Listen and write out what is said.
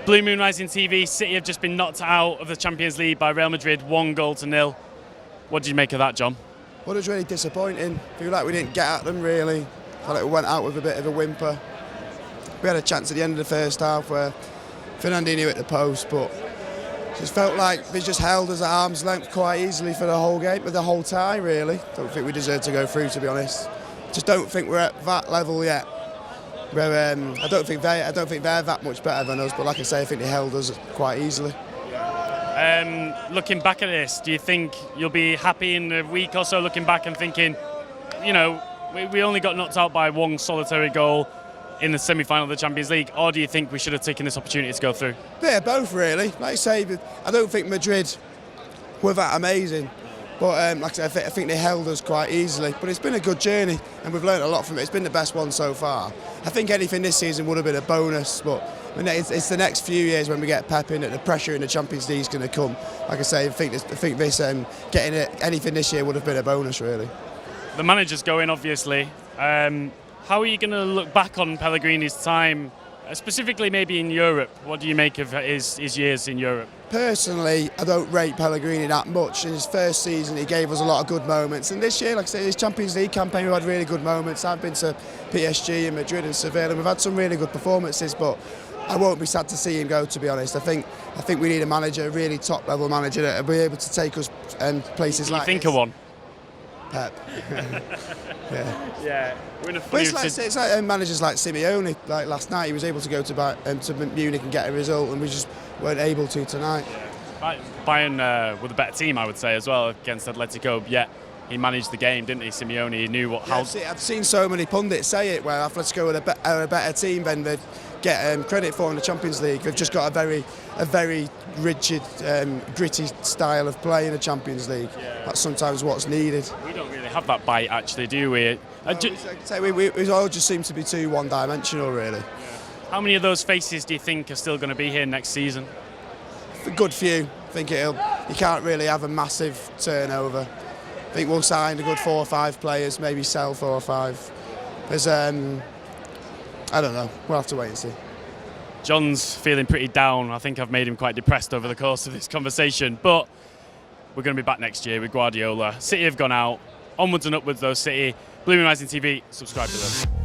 Blue Moon Rising TV, City have just been knocked out of the Champions League by Real Madrid, 1-0. What did you make of that, John? Well, it was really disappointing. I feel like we didn't get at them really. I felt like we went out with a bit of a whimper. We had a chance at the end of the first half where Fernandinho hit the post, but just felt like they just held us at arm's length quite easily for the whole game, with the whole tie really. Don't think we deserved to go through, to be honest. Just don't think we're at that level yet. Where I don't think they're that much better than us, but like I say, I think they held us quite easily. Looking back at this, do you think you'll be happy in a week or so, looking back and thinking, you know, we only got knocked out by one solitary goal in the semi-final of the Champions League, or do you think we should have taken this opportunity to go through? Yeah, both really. Like I say, I don't think Madrid were that amazing, but like I say, I think they held us quite easily. But it's been a good journey, and we've learned a lot from it. It's been the best one so far. I think anything this season would have been a bonus, but it's the next few years when we get Pep in that the pressure in the Champions League is going to come. Like I say, I think this getting anything this year would have been a bonus really. The manager's going, obviously. How are you going to look back on Pellegrini's time, specifically maybe in Europe? What do you make of his years in Europe? Personally, I don't rate Pellegrini that much. In his first season, he gave us a lot of good moments. And this year, like I say, this Champions League campaign, we've had really good moments. I've been to PSG and Madrid and Seville, and we've had some really good performances, but I won't be sad to see him go, to be honest. I think we need a manager, a really top-level manager that will be able to take us places like this. You think of one? Pep. Yeah. We're in a funny it's like managers like Simeone. Like last night, he was able to go to Munich and get a result, and we just weren't able to tonight. Bayern were the better team, I would say, as well, against Atletico. Yet he managed the game, didn't he, Simeone? He knew how. I've seen so many pundits say it, where Atletico are a better team than they get credit for in the Champions League. They've just got a very rigid, gritty style of play in the Champions League. Yeah. That's sometimes what's needed. We don't really have that bite, actually, do we? We all just seem to be too one-dimensional, really. Yeah. How many of those faces do you think are still going to be here next season? A good few. I think you can't really have a massive turnover. I think we'll sign a good 4 or 5 players, maybe sell 4 or 5. There's I don't know. We'll have to wait and see. John's feeling pretty down. I think I've made him quite depressed over the course of this conversation. But we're going to be back next year with Guardiola. City have gone out. Onwards and upwards, though, City. Blue Moon Rising TV, subscribe to them.